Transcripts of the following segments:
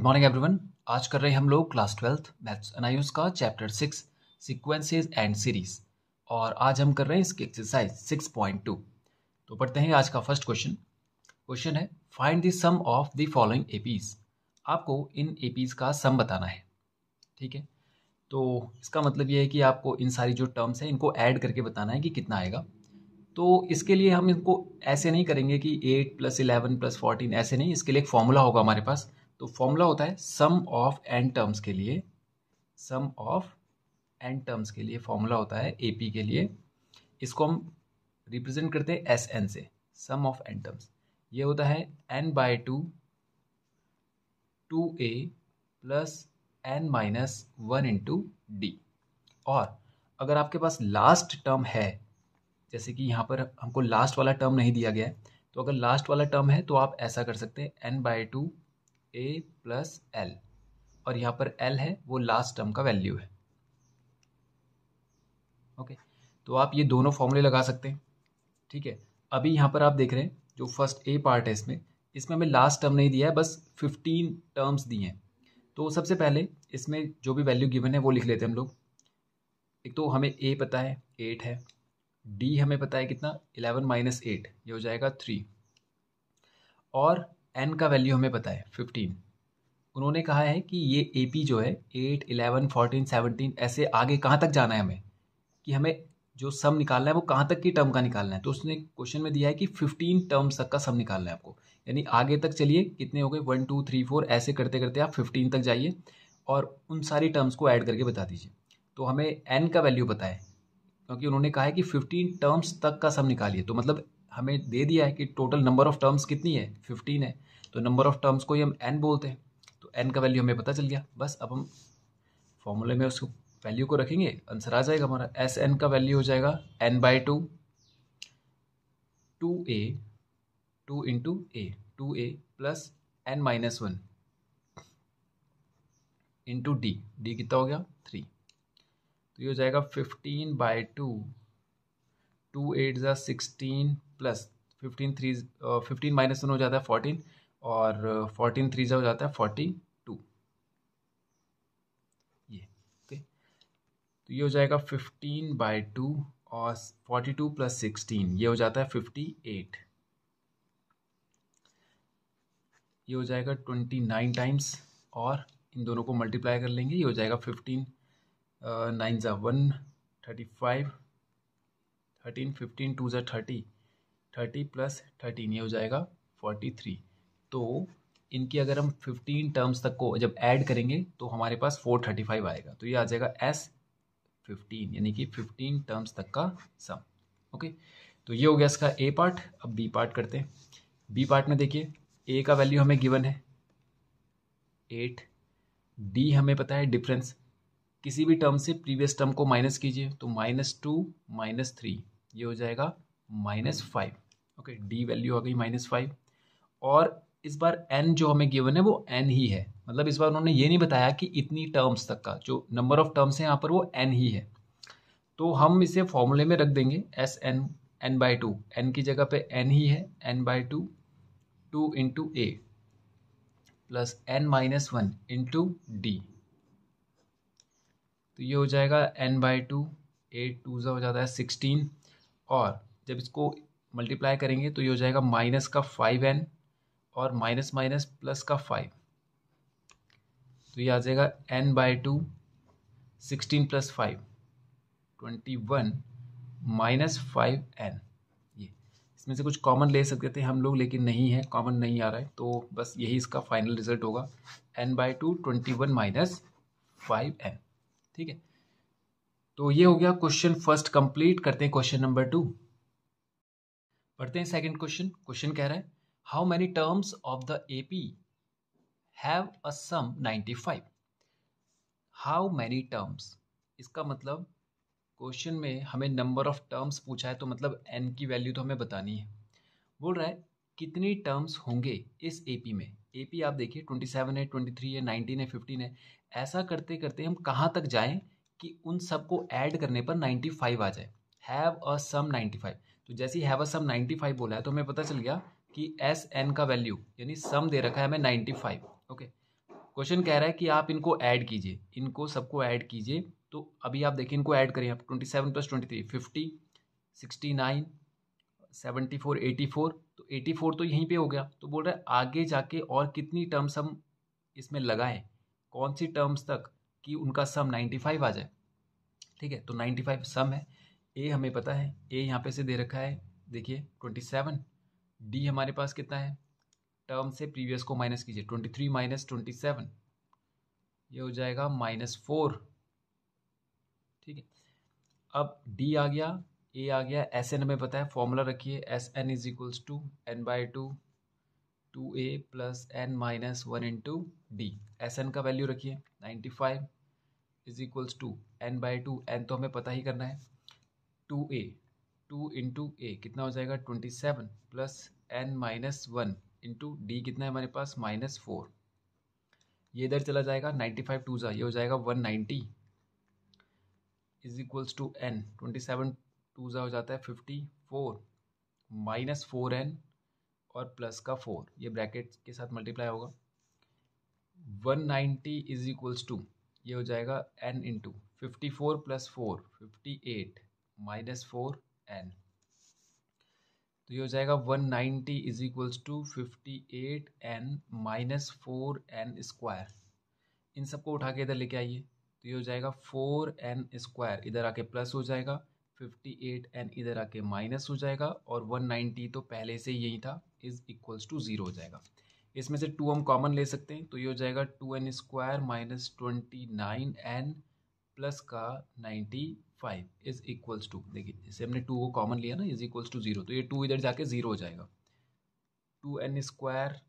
Good morning everyone. आज कर रहे हैं हम लोग क्लास 12th मैथ्स एनायूज का चैप्टर 6 सीक्वेंसेस एंड सीरीज, और आज हम कर रहे हैं इसकी एक्सरसाइज 6.2। तो पढ़ते हैं आज का फर्स्ट क्वेश्चन। क्वेश्चन है find the sum of the following APs. आपको इन एपीज का सम बताना है। ठीक है, तो इसका मतलब ये है कि आपको इन सारी जो टर्म्स हैं इनको ऐड करके बताना है कि कितना आएगा। तो इसके लिए हम इनको ऐसे नहीं करेंगे कि 8 + 11 + 14, ऐसे नहीं। इसके लिए एक फॉर्मूला होगा हमारे पास। तो फॉर्मूला होता है सम ऑफ एन टर्म्स के लिए, सम ऑफ एन टर्म्स के लिए फॉर्मूला होता है एपी के लिए। इसको हम रिप्रेजेंट करते हैं एस एन से, सम ऑफ एन टर्म्स। ये होता है n/2 2a + n-1 × d। और अगर आपके पास लास्ट टर्म है, जैसे कि यहाँ पर हमको लास्ट वाला टर्म नहीं दिया गया है, तो अगर लास्ट वाला टर्म है तो आप ऐसा कर सकते हैं n/2 a + l, और यहाँ पर l है वो लास्ट टर्म का वैल्यू है। ओके, तो आप ये दोनों फॉर्मूले लगा सकते हैं। ठीक है, अभी यहाँ पर आप देख रहे हैं जो फर्स्ट ए पार्ट है इसमें हमें लास्ट टर्म नहीं दिया है, बस 15 टर्म्स दिए हैं। तो सबसे पहले इसमें जो भी वैल्यू गिवन है वो लिख लेते हैं हम लोग। एक तो हमें a पता है 8 है, d हमें पता है कितना 11 - 8, ये हो जाएगा 3, और n का वैल्यू हमें पता है 15। उन्होंने कहा है कि ये AP जो है 8, 11, 14, 17 ऐसे आगे कहाँ तक जाना है हमें, कि हमें जो सम निकालना है वो कहाँ तक की टर्म का निकालना है। तो उसने क्वेश्चन में दिया है कि 15 टर्म्स तक का सम निकालना है आपको, यानी आगे तक चलिए। कितने हो गए 1 2 3 4, ऐसे करते करते आप 15 तक जाइए और उन सारी टर्म्स को ऐड करके बता दीजिए। तो हमें n का वैल्यू पता है, क्योंकि उन्होंने कहा है कि 15 टर्म्स तक का सम निकालिए। तो मतलब हमें दे दिया है कि टोटल नंबर ऑफ टर्म्स कितनी है 15 है, तो नंबर ऑफ टर्म्स को ही हम n बोलते हैं। तो n का वैल्यू हमें पता चल गया। बस अब हम फॉर्मूले में उसको वैल्यू को रखेंगे, आंसर आ जाएगा हमारा। एस एन का वैल्यू हो जाएगा n/2 2a 2 × a 2a + n-1 × d। d कितना हो गया 3। तो ये हो जाएगा 15/2, 2 8 = 16 + 15 3 15 - 1 हो जाता है 14, और 14 3 हो जाता है 42। ये ओके, तो ये हो जाएगा 15/2 और 42 + 16, ये हो जाता है 58। ये हो जाएगा 29 टाइम्स, और इन दोनों को मल्टीप्लाई कर लेंगे। ये हो जाएगा 15 9 × 1 35, 13 15 2 × 30, 30 + 13, ये हो जाएगा 43। तो इनकी अगर हम 15 टर्म्स तक को जब ऐड करेंगे तो हमारे पास 435 आएगा। तो ये आ जाएगा S15, यानी कि 15 टर्म्स तक का सम। ओके, तो ये हो गया इसका ए पार्ट। अब बी पार्ट करते हैं। बी पार्ट में देखिए ए का वैल्यू हमें गिवन है 8, डी हमें पता है डिफरेंस। किसी भी टर्म से प्रीवियस टर्म को माइनस कीजिए, तो -2 - 3, ये हो जाएगा -5। ओके, डी वैल्यू आ गई -5। और इस बार n जो हमें गिवन है वो n ही है, मतलब इस बार उन्होंने ये नहीं बताया कि इतनी टर्म्स तक का जो नंबर ऑफ टर्म्स है यहाँ पर वो n ही है। तो हम इसे फॉर्मूले में रख देंगे एस एन n/2, n की जगह पे n ही है, n/2 2 × a + n-1 × d। तो ये हो जाएगा n/2, 8 2 हो जाता है 16, और जब इसको मल्टीप्लाई करेंगे तो ये हो जाएगा -5n और माइनस प्लस का 5। तो ये आ जाएगा n/2 16 + 5 21 -5n। ये इसमें से कुछ कॉमन ले सकते थे हम लोग, लेकिन नहीं है, कॉमन नहीं आ रहा है, तो बस यही इसका फाइनल रिजल्ट होगा n/2 21 - 5n। ठीक है, तो ये हो गया क्वेश्चन फर्स्ट कंप्लीट। करते हैं क्वेश्चन नंबर 2। पढ़ते हैं सेकंड क्वेश्चन। क्वेश्चन कह रहा है how many terms of the AP have a sum 95। How many terms, इसका मतलब क्वेश्चन में हमें नंबर ऑफ टर्म्स पूछा है, तो मतलब n की वैल्यू तो हमें बतानी है। बोल रहा है कितनी टर्म्स होंगे इस एपी में। एपी आप देखिए 27 है, 23 है, 19 है, 15 है। ऐसा करते करते हम कहाँ तक जाएं कि उन सबको ऐड करने पर 95 आ जाए। हैव अ सम 95, तो जैसे ही हैव अ सम 95 बोला है तो हमें पता चल गया कि एस एन का वैल्यू यानी सम दे रखा है हमें 95। ओके, क्वेश्चन कह रहा है कि आप इनको ऐड कीजिए, इनको सबको ऐड कीजिए। तो अभी आप देखिए इनको ऐड करें आप, 27 + 23 50, 69, 74, 84, तो 84 तो यहीं पे हो गया। तो बोल रहा है आगे जाके और कितनी टर्म्स हम इसमें लगाएं, कौन सी टर्म्स तक कि उनका सम 95 आ जाए। ठीक है, तो 95 सम है। ए हमें पता है, ए यहाँ पे से दे रखा है, देखिए 27। डी हमारे पास कितना है, टर्म से प्रीवियस को माइनस कीजिए, 23 - 27, ये हो जाएगा -4। ठीक है, अब डी आ गया, ए आ गया, एस एन हमें पता है, फॉर्मूला रखिए, S N is equals to n/2 2a + n-1 into D. S N का वैल्यू रखिए 95 is equals to n/2, n तो हमें पता ही करना है, 2a, 2 इंटू ए कितना हो जाएगा 27 + n-1 इंटू डी कितना है हमारे पास -4। ये इधर चला जाएगा, 95 2 ये हो जाएगा 190 इज इक्वल्स टू n, 27 2 हो जाता है 54 -4n और प्लस का 4, ये ब्रैकेट के साथ मल्टीप्लाई होगा। 190 इज इक्वल्स टू, ये हो जाएगा n इंटू 54 + 4 58 -4n, तो ये हो जाएगा 190 is equals to 58n -4n square. इन सबको उठा के इधर लेके आइए, तो ये हो जाएगा 4n स्क्वायर, इधर आके प्लस हो जाएगा, 58n इधर आके माइनस हो जाएगा, और 190 तो पहले से यही था, इज इक्वल्स टू 0 हो जाएगा। इसमें से 2 हम कॉमन ले सकते हैं, तो ये हो जाएगा 2n स्क्वायर -29n प्लस का 95 इज इक्वल्स टू, देखिए जैसे हमने 2 को कॉमन लिया ना, इज इक्वल्स टू 0, तो ये 2 इधर जाके 0 हो जाएगा। 2n square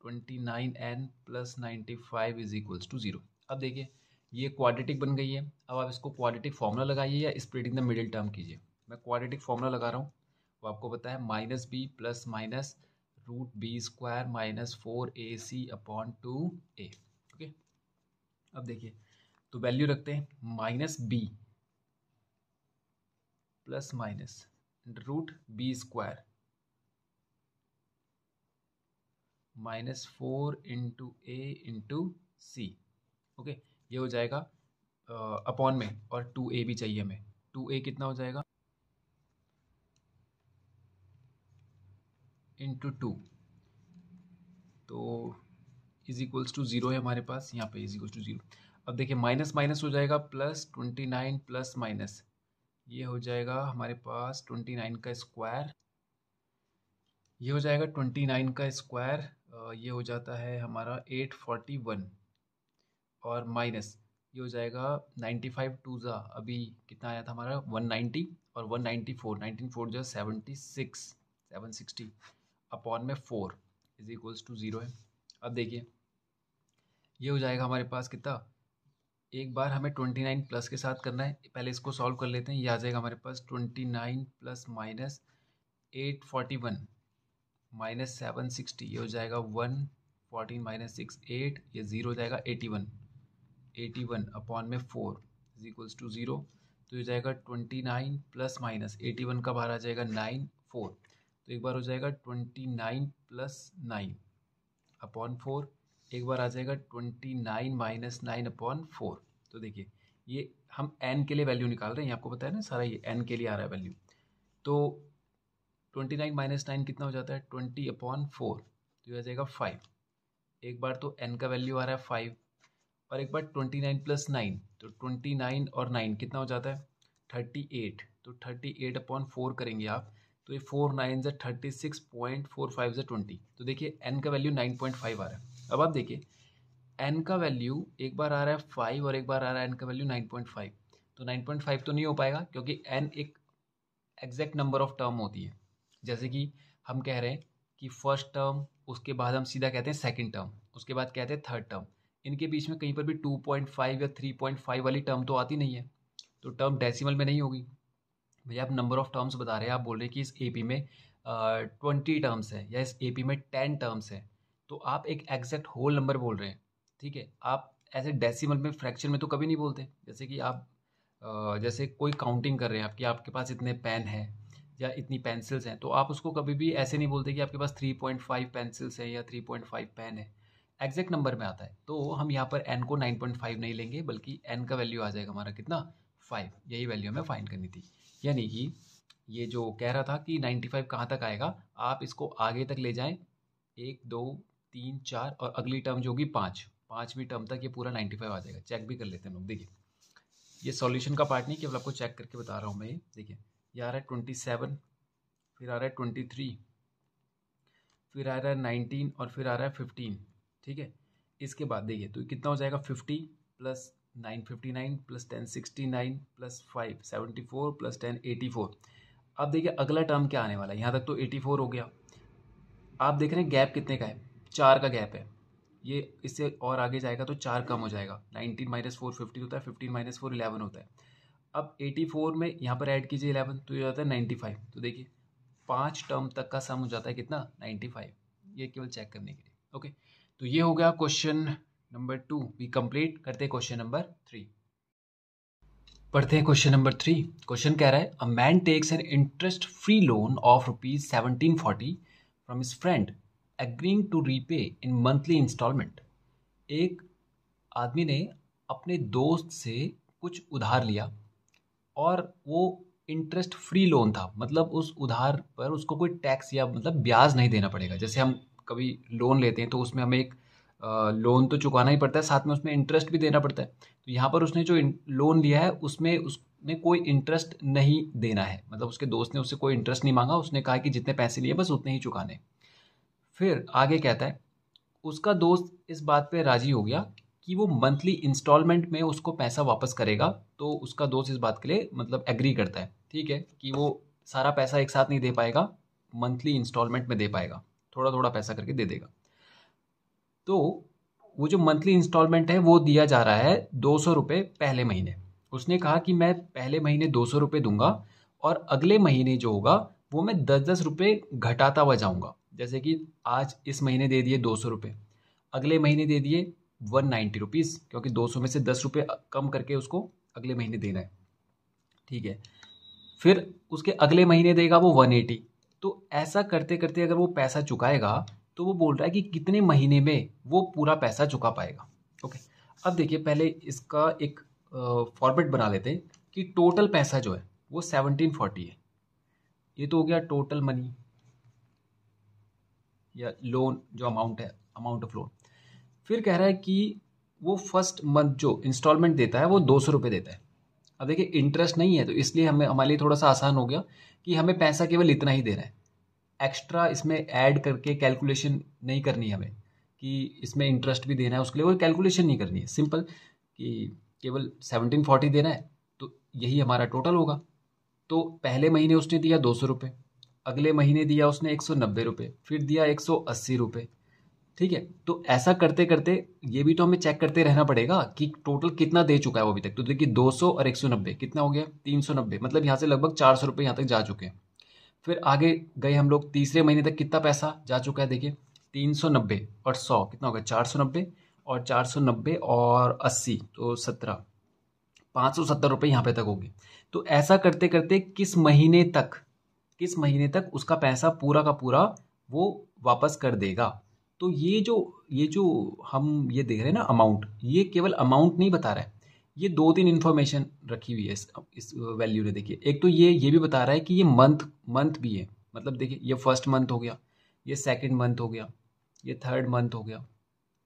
29n + 95 is equals to 0। अब देखिए ये क्वाड्रेटिक बन गई है। अब आप इसको क्वाड्रेटिक फार्मूला लगाइए या स्प्लिटिंग द मिडिल टर्म कीजिए। मैं क्वाड्रेटिक फार्मूला लगा रहा हूँ, वो आपको पता है -b + -√b² -4ac/2a। ओके, अब देखिए तो वैल्यू रखते हैं, -b ± √b² -4 into a into C. Okay, ये हो जाएगा अपॉन में, और 2a भी चाहिए हमें, 2a कितना हो जाएगा इंटू 2, तो इज इक्वल्स टू 0 है हमारे पास, यहाँ पे इज इक्वल्स टू 0। अब देखिए माइनस माइनस हो जाएगा +29 प्लस माइनस, ये हो जाएगा हमारे पास 29 का स्क्वायर, ये हो जाएगा 29 का स्क्वायर, ये हो जाता है हमारा 841, और माइनस ये हो जाएगा 95 2 अभी कितना आया था हमारा 190, और 194 19 4 76 760 अपॉन में 4 इज इक्वल्स टू 0 है। अब देखिए ये हो जाएगा हमारे पास कितना, एक बार हमें 29 प्लस के साथ करना है, पहले इसको सॉल्व कर लेते हैं। ये आ जाएगा हमारे पास 29 प्लस माइनस 841 -760, ये हो जाएगा 114 -6 8, ये 0 हो जाएगा 81 अपॉन में 4 इज इक्वल्स टू 0। तो ये जाएगा 29 प्लस माइनस 81 का बाहर आ जाएगा 9 4, तो एक बार हो जाएगा 29 + 9 अपॉन 4, एक बार आ जाएगा 29 - 9 अपॉन 4। तो देखिए ये हम n के लिए वैल्यू निकाल रहे हैं, आपको पता है ना सारा, ये n के लिए आ रहा है वैल्यू। तो 29 - 9 कितना हो जाता है 20/4, तो ये आ जाएगा 5। एक बार तो n का वैल्यू आ रहा है 5, और एक बार 29 + 9, तो 29 और 9 कितना हो जाता है 38, तो 38/4 करेंगे आप, तो ये 4 9 ज़ा 36.45 ज़ा 20, तो देखिए n का वैल्यू 9.5 आ रहा है। अब आप देखिए n का वैल्यू एक बार आ रहा है 5 और एक बार आ रहा है n का वैल्यू 9.5, तो 9.5 तो नहीं हो पाएगा, क्योंकि n एक एग्जैक्ट नंबर ऑफ टर्म होती है। जैसे कि हम कह रहे हैं कि फर्स्ट टर्म, उसके बाद हम सीधा कहते हैं सेकंड टर्म, उसके बाद कहते हैं थर्ड टर्म, इनके बीच में कहीं पर भी 2.5 या 3.5 वाली टर्म तो आती नहीं है, तो टर्म डेसिमल में नहीं होगी। भैया आप नंबर ऑफ टर्म्स बता रहे हैं, आप बोल रहे हैं कि इस एपी में 20 टर्म्स है या इस एपी में 10 टर्म्स है, तो आप एक एग्जैक्ट होल नंबर बोल रहे हैं। ठीक है, आप ऐसे डेसिमल में, फ्रैक्शन में तो कभी नहीं बोलते। जैसे कि आप जैसे कोई काउंटिंग कर रहे हैं आपकी, आपके पास इतने पेन हैं या इतनी पेंसिल्स हैं, तो आप उसको कभी भी ऐसे नहीं बोलते कि आपके पास 3.5 पेंसिल्स हैं या 3.5 पेन है। एग्जैक्ट नंबर में आता है, तो हम यहाँ पर n को 9.5 नहीं लेंगे, बल्कि n का वैल्यू आ जाएगा हमारा कितना 5। यही वैल्यू हमें फाइंड करनी थी। यानी कि ये जो कह रहा था कि 95 कहाँ तक आएगा, आप इसको आगे तक ले जाएं, 1 2 3 4 और अगली टर्म जो होगी 5, पाँचवीं टर्म तक ये पूरा 95 आ जाएगा। चेक भी कर लेते हैं लोग। देखिए ये सॉल्यूशन का पार्ट नहीं, केवल आपको चेक करके बता रहा हूँ मैं। ये देखिए ये आ रहा है 27, फिर आ रहा है 23, फिर आ रहा है 19 और फिर आ रहा है 15। ठीक है, इसके बाद देखिए तो कितना हो जाएगा 50 प्लस 959 प्लस 1069 प्लस 5 74 प्लस 10 84। अब देखिए अगला टर्म क्या आने वाला है, यहाँ तक तो 84 हो गया। आप देख रहे हैं गैप कितने का है, 4 का गैप है। ये इससे और आगे जाएगा तो 4 कम हो जाएगा। 19 माइनस 4 50 होता है, 15 माइनस 4 11 होता है। अब 84 में यहाँ पर ऐड कीजिए 11 तो ये जाता है 95। तो देखिए 5 टर्म तक का सम हो जाता है कितना 95। ये केवल चेक करने के लिए। ओके, तो ये हो गया क्वेश्चन नंबर 2। वी कंप्लीट करते हैं क्वेश्चन नंबर 3। पढ़ते हैं क्वेश्चन नंबर 3। क्वेश्चन कह रहा है a man takes an interest free loan of ₹1740 from his friend agreeing to repay in monthly instalment. एक आदमी ने अपने दोस्त से कुछ उधार लिया और वो इंटरेस्ट फ्री लोन था, मतलब उस उधार पर उसको कोई टैक्स या मतलब ब्याज नहीं देना पड़ेगा। जैसे हम कभी लोन लेते हैं तो उसमें हमें एक लोन तो चुकाना ही पड़ता है, साथ में उसमें इंटरेस्ट भी देना पड़ता है। तो यहाँ पर उसने जो लोन लिया है उसमें उसने कोई इंटरेस्ट नहीं देना है, मतलब उसके दोस्त ने उससे कोई इंटरेस्ट नहीं मांगा। उसने कहा कि जितने पैसे लिए बस उतने ही चुकाने। फिर आगे कहता है उसका दोस्त इस बात पे राजी हो गया कि वो मंथली इंस्टॉलमेंट में उसको पैसा वापस करेगा। तो उसका दोस्त इस बात के लिए मतलब एग्री करता है, ठीक है, कि वो सारा पैसा एक साथ नहीं दे पाएगा, मंथली इंस्टॉलमेंट में दे पाएगा, थोड़ा थोड़ा पैसा करके दे देगा। तो वो जो मंथली इंस्टॉलमेंट है वो दिया जा रहा है 200 रुपये पहले महीने। उसने कहा कि मैं पहले महीने 200 रुपये दूंगा और अगले महीने जो होगा वो मैं 10-10 रुपये घटाता हुआ जाऊंगा। जैसे कि आज इस महीने दे दिए 200 रुपये, अगले महीने दे दिए 190 रुपीज़, क्योंकि 200 में से 10 रुपये कम करके उसको अगले महीने देना है। ठीक है, फिर उसके अगले महीने देगा वो 180। तो ऐसा करते करते अगर वो पैसा चुकाएगा तो वो बोल रहा है कि कितने महीने में वो पूरा पैसा चुका पाएगा। ओके, अब देखिए पहले इसका एक फॉर्मेट बना लेते हैं कि टोटल पैसा जो है वो 1740 है। ये तो हो गया टोटल मनी या लोन जो अमाउंट है, अमाउंट ऑफ लोन। फिर कह रहा है कि वो फर्स्ट मंथ जो इंस्टॉलमेंट देता है वो 200 रुपये देता है। अब देखिए इंटरेस्ट नहीं है तो इसलिए हमें हमारे लिए थोड़ा सा आसान हो गया कि हमें पैसा केवल इतना ही देना है। एक्स्ट्रा इसमें ऐड करके कैलकुलेशन नहीं करनी है हमें कि इसमें इंटरेस्ट भी देना है, उसके लिए वो कैलकुलेशन नहीं करनी है। सिंपल कि केवल 1740 देना है तो यही हमारा टोटल होगा। तो पहले महीने उसने दिया 200 रुपये, अगले महीने दिया उसने 190 रुपये, फिर दिया 180 रुपये। ठीक है, तो ऐसा करते करते ये भी तो हमें चेक करते रहना पड़ेगा कि टोटल कितना दे चुका है वो अभी तक। तो देखिए 200 और 190 कितना हो गया 390, मतलब यहाँ से लगभग 400 रुपये यहाँ तक जा चुके हैं। फिर आगे गए हम लोग तीसरे महीने तक, कितना पैसा जा चुका है देखिए 390 और 100 कितना हो गया 490 और 490 और 80 तो 17, 570 रुपये यहाँ पे तक होगी। तो ऐसा करते करते किस महीने तक उसका पैसा पूरा का पूरा वो वापस कर देगा। तो ये जो हम ये देख रहे हैं ना अमाउंट, ये केवल अमाउंट नहीं बता रहा है, ये 2-3 इन्फॉर्मेशन रखी हुई है इस वैल्यू ने। देखिए एक तो ये भी बता रहा है कि ये मंथ भी है, मतलब देखिए ये फर्स्ट मंथ हो गया, ये सेकंड मंथ हो गया, ये थर्ड मंथ हो गया।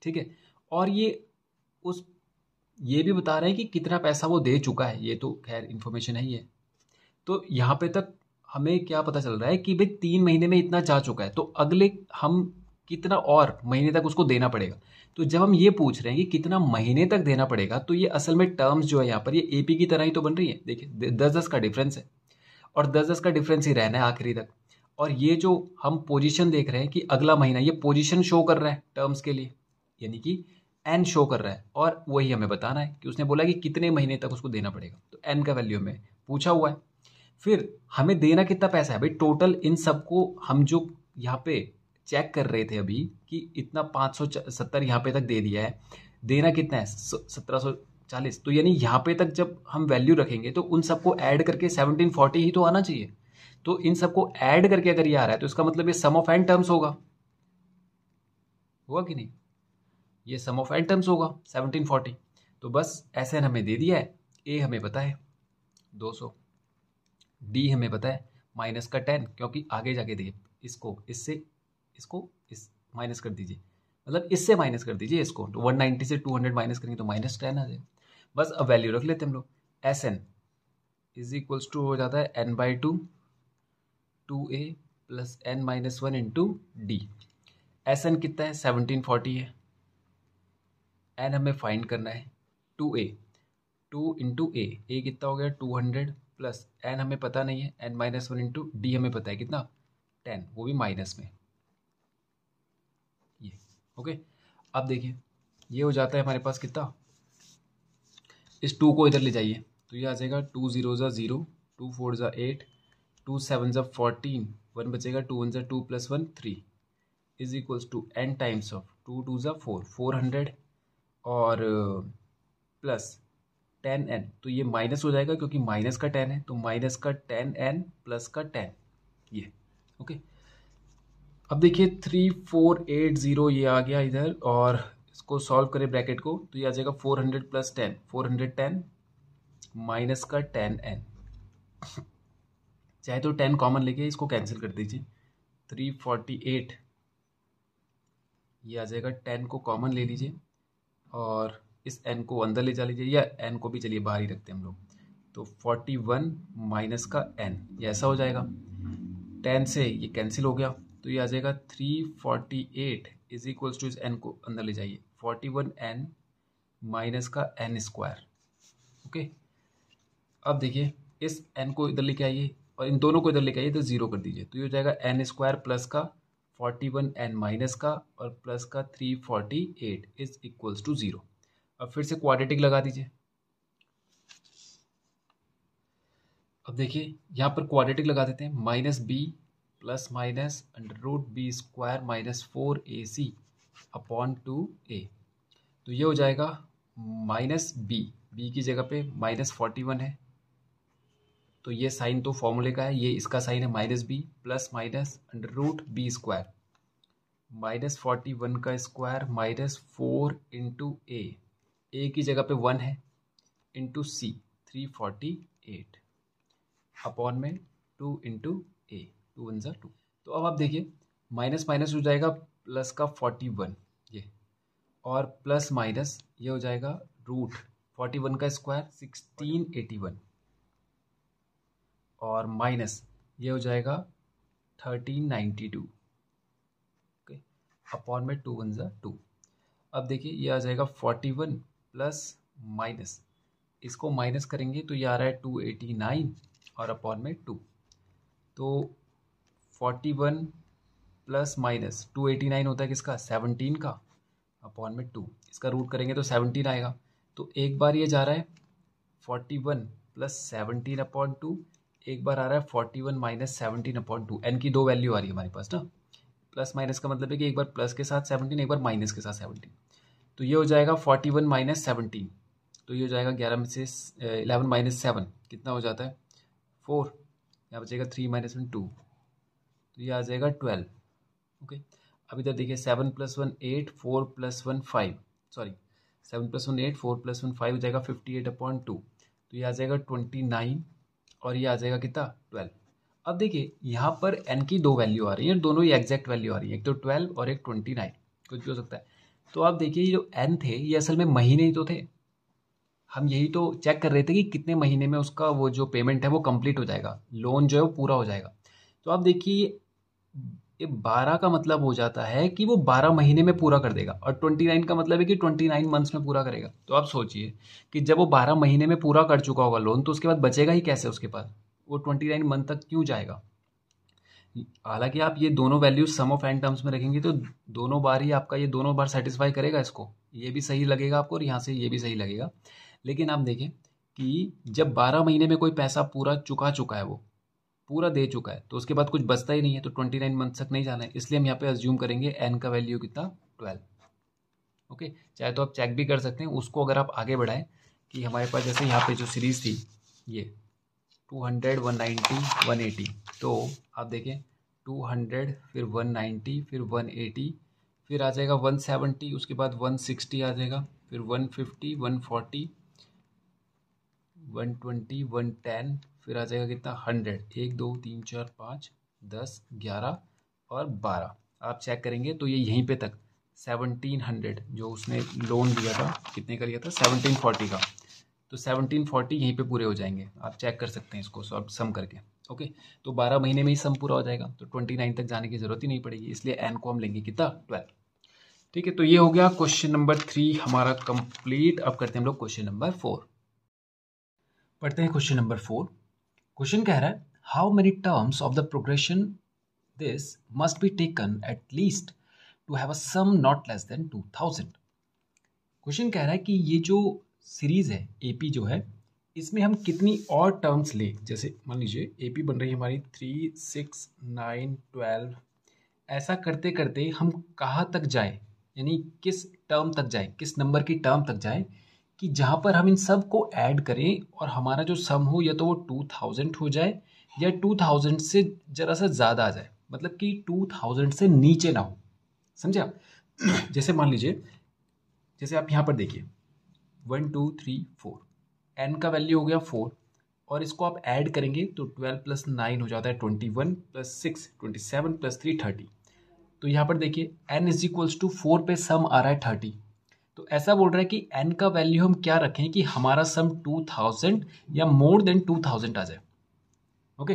ठीक है, और ये भी बता रहे हैं कि कितना पैसा वो दे चुका है। ये तो खैर इन्फॉर्मेशन है ही है। तो यहाँ पे तक हमें क्या पता चल रहा है कि भाई 3 महीने में इतना जा चुका है, तो अगले हम कितना और महीने तक उसको देना पड़ेगा। तो जब हम ये पूछ रहे हैं कि कितना महीने तक देना पड़ेगा, तो ये असल में टर्म्स जो है यहाँ पर ये एपी की तरह ही तो बन रही है। देखिए 10-10 का डिफरेंस है और 10-10 का डिफरेंस ही रहना है आखिरी तक। और ये जो हम पोजीशन देख रहे हैं कि अगला महीना, ये पोजीशन शो कर रहा है टर्म्स के लिए, यानी कि एन शो कर रहा है और वही हमें बताना है कि उसने बोला कि कितने महीने तक उसको देना पड़ेगा। तो एन का वैल्यू हमें पूछा हुआ है। फिर हमें देना कितना पैसा है भाई, टोटल इन सबको हम जो यहाँ पे चेक कर रहे थे अभी कि इतना 570 यहाँ पे तक दे दिया है, देना कितना है 1740। तो यानी यहाँ पे तक जब हम वैल्यू रखेंगे तो उन सबको ऐड करके 1740 ही तो आना चाहिए। तो इन सबको ऐड करके अगर ये आ रहा है तो इसका मतलब ये सम ऑफ एन टर्म्स होगा कि नहीं। ये सम ऑफ एन टर्म्स होगा 1740। तो बस एस एन हमें दे दिया है, ए हमें पता है 200, डी हमें पता है माइनस का 10, क्योंकि आगे जाके देखिए इसको इससे इसको इस माइनस कर दीजिए, मतलब इससे माइनस कर दीजिए इसको, तो 190 से 200 माइनस करेंगे तो -10 आ जाएगा। बस अब वैल्यू रख लेते हैं हम लोग, S N is equals to हो जाता है n/2 2a plus n-1 into D. S N कितना है 1740 है, एन हमें फाइंड करना है 2a, 2 इंटू ए कितना हो गया 200 प्लस एन हमें पता नहीं है n-1 इंटू डी हमें पता है कितना 10, वो भी माइनस में ये। ओके, अब देखिए ये हो जाता है हमारे पास कितना, इस 2 को इधर ले जाइए तो ये आ जाएगा 2 0 0, 2 4 8, 2 7 14, 1 बचेगा, 2 1 2 plus 1 3 is equals to n times of 2 2 4 400 और प्लस 10n, तो ये माइनस हो जाएगा क्योंकि माइनस का 10 है, तो माइनस का 10n प्लस का 10 ये। ओके, अब देखिए 3480 ये आ गया इधर, और इसको सॉल्व करें ब्रैकेट को तो ये आ जाएगा 400 प्लस 10 410 माइनस का 10n, चाहे तो 10 कॉमन लेके इसको कैंसिल कर दीजिए, 348 ये आ जाएगा, 10 को कॉमन ले लीजिए और इस n को अंदर ले जा लीजिए, या n को भी चलिए बाहर ही रखते हैं हम लोग, तो 41 माइनस का n ये ऐसा हो जाएगा, 10 से ये कैंसिल हो गया तो ये आ जाएगा 348 इज इक्वल्स टू इस n को अंदर ले जाइए 41n माइनस का n स्क्वायर। ओके, अब देखिए इस n को इधर लेके आइए और इन दोनों को इधर लेके आइए तो 0 कर दीजिए, तो ये हो जाएगा n स्क्वायर प्लस का 41n माइनस का और प्लस का 348 इज इक्वल्स टू 0। अब फिर से क्वाड्रेटिक लगा दीजिए, अब देखिए यहाँ पर क्वाड्रेटिक लगा देते हैं, minus B plus minus under root B square minus 4ac upon 2a, तो ये हो जाएगा माइनस बी की जगह पे -41 है, तो ये साइन तो फॉर्मूले का है, ये इसका साइन है -b plus minus under root B square -41 का स्क्वायर -4 इंटू ए की जगह पे 1 है इंटू सी 348 अपॉन में 2 इंटू ए 2 1 2। तो अब आप देखिए माइनस माइनस हो जाएगा प्लस का 41 ये, और प्लस माइनस ये हो जाएगा रूट 41 का स्क्वायर 1681 और माइनस ये हो जाएगा 1392 ओके अपॉन में 2 1 2। अब देखिए ये आ जाएगा 41 प्लस माइनस, इसको माइनस करेंगे तो ये आ रहा है 289 और अपॉन में 2, तो 41 प्लस माइनस 289 होता है किसका 17 का अपॉन में 2, इसका रूट करेंगे तो 17 आएगा, तो एक बार ये जा रहा है 41 प्लस 17 अपॉन 2, एक बार आ रहा है 41 माइनस 17 अपॉन 2, एन की दो वैल्यू आ रही है हमारे पास ना, प्लस माइनस का मतलब है कि एक बार प्लस के साथ 17 एक बार माइनस के साथ 17, तो ये हो जाएगा 41 माइनस 17, तो ये हो जाएगा 11 में से 11 माइनस 7 कितना हो जाता है 4, यहाँ बचेगा 3 माइनस 1 2, तो ये आ जाएगा 12। ओके, अब इधर देखिए 7 + 1 8 4 + 1 5, सॉरी 7 + 1 8 4 + 1 5 हो जाएगा 58/2, तो ये आ जाएगा 29 और ये आ जाएगा कितना 12। अब देखिए यहाँ पर n की दो वैल्यू आ रही है, दोनों ही एग्जैक्ट वैल्यू आ रही है, एक तो 12 और एक 29, कुछ भी हो सकता है। तो आप देखिए ये जो n थे ये असल में महीने ही तो थे, हम यही तो चेक कर रहे थे कि कितने महीने में उसका वो जो पेमेंट है वो कंप्लीट हो जाएगा, लोन जो है वो पूरा हो जाएगा। तो आप देखिए ये 12 का मतलब हो जाता है कि वो 12 महीने में पूरा कर देगा, और 29 का मतलब है कि 29 मंथ्स में पूरा करेगा। तो आप सोचिए कि जब वो 12 महीने में पूरा कर चुका होगा लोन, तो उसके बाद बचेगा ही कैसे उसके पास, वो 29 मंथ तक क्यों जाएगा। हालांकि आप ये दोनों values sum of N terms में रखेंगे तो दोनों बार ही आपका ये दोनों बार सेटिस्फाई करेगा इसको, ये भी सही लगेगा आपको और यहाँ से ये भी सही लगेगा। लेकिन आप देखें कि जब 12 महीने में कोई पैसा पूरा चुका है, वो पूरा दे चुका है, तो उसके बाद कुछ बचता ही नहीं है, तो 29 मंथ तक नहीं जाना है, इसलिए हम यहाँ पे अज्यूम करेंगे एन का वैल्यू कितना 12। ओके, चाहे तो आप चेक भी कर सकते हैं उसको, अगर आप आगे बढ़ाएं कि हमारे पास जैसे यहाँ पे जो सीरीज थी ये 200 190 180, तो आप देखें 200 फिर 190 फिर 180 फिर आ जाएगा 170, उसके बाद 160 आ जाएगा, फिर 150, 140, 120, 110, फिर आ जाएगा कितना 100, 1 2 3 4 5 10 11 और 12। आप चेक करेंगे तो ये यहीं पे तक 1700 जो उसने लोन लिया था, कितने का लिया था 1740 का, तो 1740 यहीं पे पूरे हो जाएंगे। आप चेक कर सकते हैं इसको सब सम करके। ओके, तो 12 महीने में ही सम पूरा हो जाएगा, तो 29 तक जाने की जरूरत ही नहीं पड़ेगी, इसलिए एन को हम लेंगे कितना 12। ठीक है, तो ये हो गया क्वेश्चन नंबर 3 हमारा कंप्लीट। अब करते हैं हम लोग क्वेश्चन नंबर 4। पढ़ते हैं क्वेश्चन नंबर 4। क्वेश्चन कह रहा है how many terms of the progression this must be taken at least to have a sum not less than 2000। Question कह रहा है कि ये जो सीरीज है एपी जो है, इसमें हम कितनी और टर्म्स ले। जैसे मान लीजिए एपी बन रही है हमारी 3 6 9 12, ऐसा करते करते हम कहाँ तक जाए, यानी किस टर्म तक जाए, किस नंबर की टर्म तक जाए कि जहाँ पर हम इन सब को ऐड करें और हमारा जो सम हो या तो वो 2000 हो जाए या 2000 से जरा सा ज़्यादा आ जाए, मतलब कि 2000 से नीचे ना हो। समझे आप? जैसे मान लीजिए, जैसे आप यहाँ पर देखिए 1 2 3 4, एन का वैल्यू हो गया 4 और इसको आप ऐड करेंगे तो 12 + 9 हो जाता है 21 + 6 27 + 3 30। तो यहाँ पर देखिए n = 4 पे सम आ रहा है 30। तो ऐसा बोल रहा है कि n का वैल्यू हम क्या रखें कि हमारा सम 2000 या मोर देन 2000 आ जाए। ओके,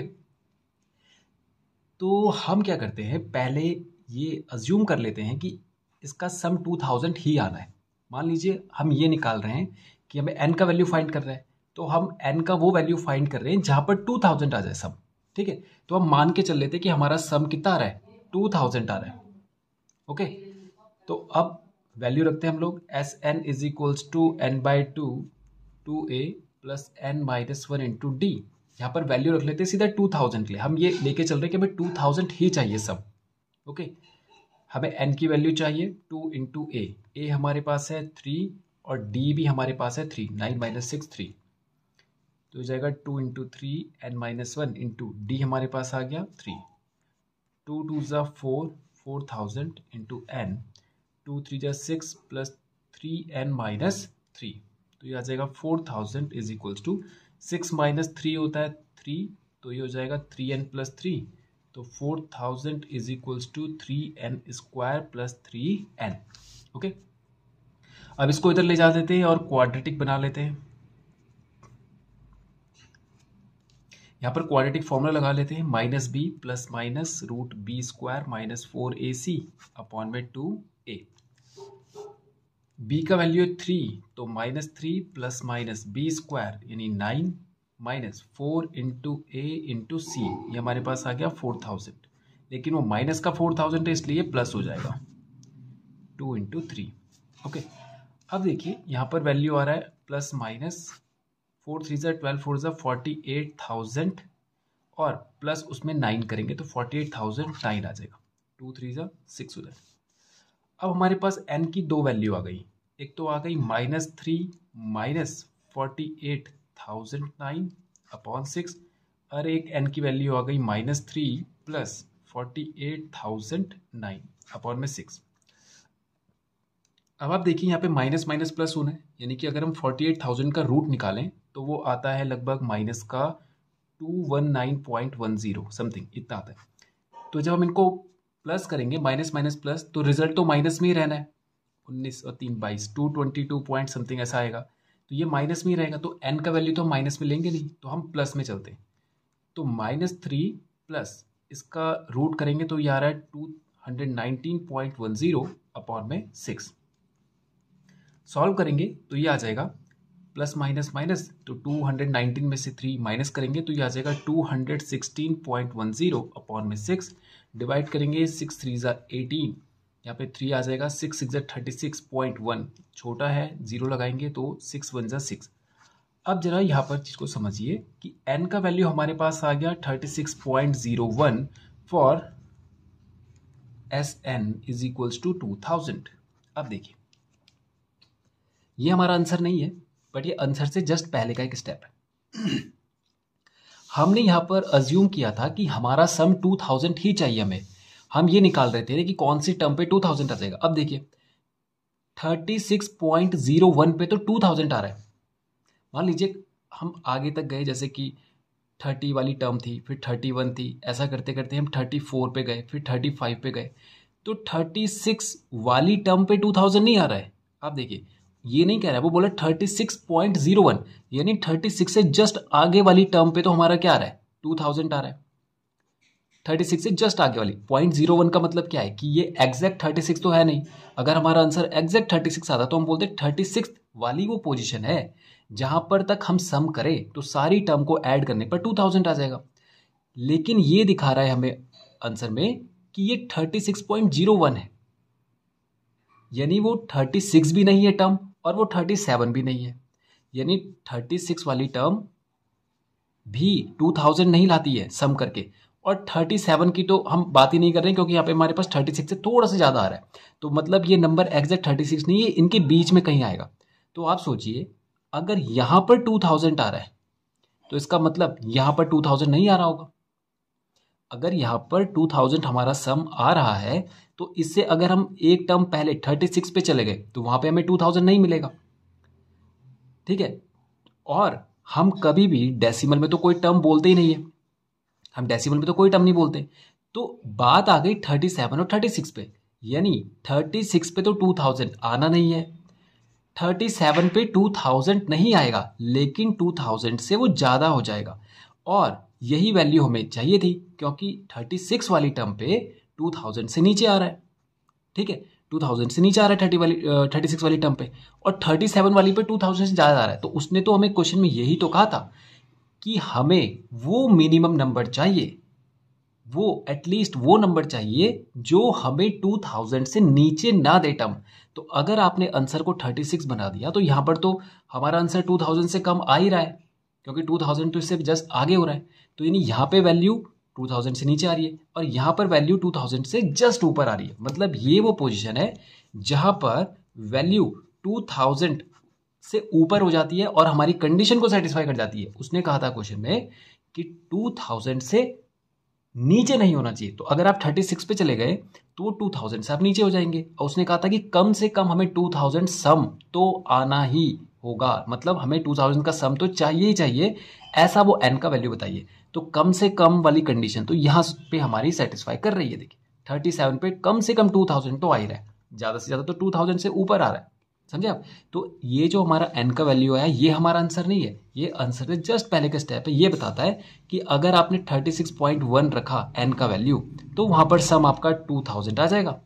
तो हम क्या करते हैं, पहले ये अज्यूम कर लेते हैं कि इसका सम 2000 ही आना है। मान लीजिए हम ये निकाल रहे हैं कि हमें n का वैल्यू फाइंड कर रहे हैं, तो हम n का वो वैल्यू फाइंड कर रहे हैं जहाँ पर 2000 आ जाए सम। ठीक है, तो हम मान के चल लेते हैं कि हमारा सम कितना आ रहा है 2000 आ रहा है। ओके, तो अब वैल्यू रखते हैं हम लोग Sn = n/2 2a + n - 1 × d। यहाँ पर वैल्यू रख लेते हैं सीधा 2000 के लिए, हम ये लेके चल रहे हैं कि हमें 2000 ही चाहिए सब। ओके, हमें n की वैल्यू चाहिए 2 × a हमारे पास है 3 और d भी हमारे पास है 3, 9 - 6 3, तो हो जाएगा 2 × 3 n - 1 × d हमारे पास आ गया 3, 2 2 = 4 4000 × n, 2 3 = 6 + 3n - 3, तो ये आ जाएगा 4000 = 6 - 3 होता है 3, तो ये हो जाएगा 3n + 3, तो 4000 = 3n² + 3n। ओके, अब इसको इधर ले जा देते हैं और क्वाड्रेटिक बना लेते हैं। यहाँ पर क्वाड्रेटिक फॉर्मूला लगा लेते हैं -b + √b² - 4ac अपॉन में 2a। b का वैल्यू है 3, तो -3 + -b² यानी 9 -4 × a × c, ये हमारे पास आ गया 4000, लेकिन वो माइनस का 4000 है इसलिए प्लस हो जाएगा 2 × 3। ओके, अब देखिए यहाँ पर वैल्यू आ रहा है प्लस माइनस 4 3 = 12 4 = 48,000 और प्लस उसमें 9 करेंगे तो 48,009 आ जाएगा, 2 3 = 6 हो जाएगा। अब हमारे पास n की दो वैल्यू आ गई, एक तो आ गई -3 - 48,009 अपॉन 6 और एक n की वैल्यू आ गई -3 + 48,009 अपॉन में 6। अब आप देखिए यहाँ पे माइनस माइनस प्लस होना है, यानी कि अगर हम 48,000 का रूट निकालें तो वो आता है लगभग माइनस का 219.10 समथिंग इतना आता है। तो जब हम इनको प्लस करेंगे माइनस माइनस प्लस, तो रिजल्ट तो माइनस में ही रहना है। 19 और 3 22 222 पॉइंट समथिंग ऐसा आएगा, तो ये माइनस में ही रहेगा, तो n का वैल्यू तो हम माइनस में लेंगे नहीं, तो हम प्लस में चलते हैं। तो -3 प्लस इसका रूट करेंगे तो ये आ रहा है 219.10 अपॉन में 6। सॉल्व करेंगे तो ये आ जाएगा प्लस माइनस माइनस, तो 219 में से 3 माइनस करेंगे तो ये आ जाएगा 216.10 अपॉन में 6, डिवाइड करेंगे 6 3 = 18, यहाँ पे 3 आ जाएगा, 6 6 = 36.1, छोटा है 0 लगाएंगे तो 6 1 = 6। अब जरा यहाँ पर चीज को समझिए कि n का वैल्यू हमारे पास आ गया 36.01 फॉर Sn = 2000। अब देखिए ये हमारा आंसर नहीं है, बट ये आंसर से जस्ट पहले का एक स्टेप है। हमने यहाँ पर अज्यूम किया था कि हमारा सम 2000 ही चाहिए हमें, हम ये निकाल रहे थे कि कौन सी टर्म पे 2000 आ जाएगा। अब देखिए 36.01 पे तो 2000 आ रहा है। मान लीजिए हम आगे तक गए, जैसे कि 30 वाली टर्म थी, फिर 31 थी, ऐसा करते करते हम 34 पे गए, फिर 35 पे गए, तो 36 वाली टर्म पे 2000 नहीं आ रहा है। आप देखिए ये नहीं कह रहा है, वो बोला 36.01, यानी 36 से जस्ट आगे वाली टर्म पे तो हमारा क्या आ रहा है, 2000 आ रहा है। 36 से जस्ट आगे वाली 0.01 का मतलब क्या है कि ये एग्जैक्ट 36 तो है नहीं। अगर हमारा आंसर एग्जैक्ट 36 आता तो हम बोलते 36 वाली वो पोजीशन है जहां पर तक हम सम करें तो सारी टर्म को ऐड करने पर 2000 आ जाएगा। लेकिन ये दिखा रहा है हमें आंसर में कि ये 36.01 है, यानी वो 36 भी नहीं है टर्म और वो 37 भी नहीं है, यानी 36 वाली टर्म भी 2000 नहीं लाती है सम करके, और 37 की तो हम बात ही नहीं कर रहे हैं क्योंकि यहाँ पे हमारे पास 36 से थोड़ा सा ज़्यादा आ रहा है, तो मतलब ये नंबर एग्जैक्ट 36 नहीं है, इनके बीच में कहीं आएगा। तो आप सोचिए अगर यहाँ पर 2000 आ रहा है तो इसका मतलब यहाँ पर 2000 नहीं आ रहा होगा। अगर यहाँ पर 2000 हमारा सम आ रहा है तो इससे अगर हम एक टर्म पहले 36 पे चले गए तो वहाँ पे हमें 2000 नहीं मिलेगा, ठीक है। और हम कभी भी डेसिमल में तो कोई टर्म बोलते ही नहीं है, हम डेसिमल में तो कोई टर्म नहीं बोलते। तो बात आ गई 37 और 36 पे, यानी 36 पे तो 2000 आना नहीं है, 37 पे 2000 नहीं आएगा, लेकिन 2000 से वो ज़्यादा हो जाएगा, और यही वैल्यू हमें चाहिए थी क्योंकि 36 वाली टर्म पे 2000 से नीचे आ रहा है, ठीक है। 2000 से नीचे आ रहा है 36 वाली टर्म पे, और 37 वाली पे 2000 से ज़्यादा आ रहा है। तो उसने तो हमें क्वेश्चन में यही तो कहा था कि हमें वो मिनिमम नंबर चाहिए, वो एटलीस्ट वो नंबर चाहिए जो हमें 2000 से नीचे ना दे टर्म। तो अगर आपने आंसर को 36 बना दिया तो यहाँ पर तो हमारा आंसर 2000 से कम आ ही रहा है क्योंकि 2000 तो इससे जस्ट आगे हो रहा है। तो यानी यहाँ पे वैल्यू 2000 से नीचे आ रही है और यहाँ पर वैल्यू 2000 से जस्ट ऊपर आ रही है। मतलब ये वो पोजीशन है जहाँ पर वैल्यू 2000 से ऊपर हो जाती है और हमारी कंडीशन को सेटिस्फाई कर जाती है। उसने कहा था क्वेश्चन में कि 2000 से नीचे नहीं होना चाहिए। तो अगर आप 36 पे चले गए तो वो 2000 से आप नीचे हो जाएंगे, और उसने कहा था कि कम से कम हमें 2000 सम तो आना ही होगा, मतलब हमें 2000 का सम तो चाहिए ही चाहिए, ऐसा वो n का वैल्यू बताइए। तो कम से कम वाली कंडीशन तो यहाँ पे हमारी सेटिस्फाई कर रही है। देखिए 37 पे कम से कम 2000 तो आ ही रहा है, ज़्यादा से ज़्यादा तो 2000 से ऊपर आ रहा है, समझे आप। तो ये जो हमारा n का वैल्यू है ये हमारा आंसर नहीं है, ये आंसर से जस्ट पहले का स्टेप है। ये बताता है कि अगर आपने 36.1 रखा n का वैल्यू तो वहाँ पर सम आपका 2000 आ जाएगा,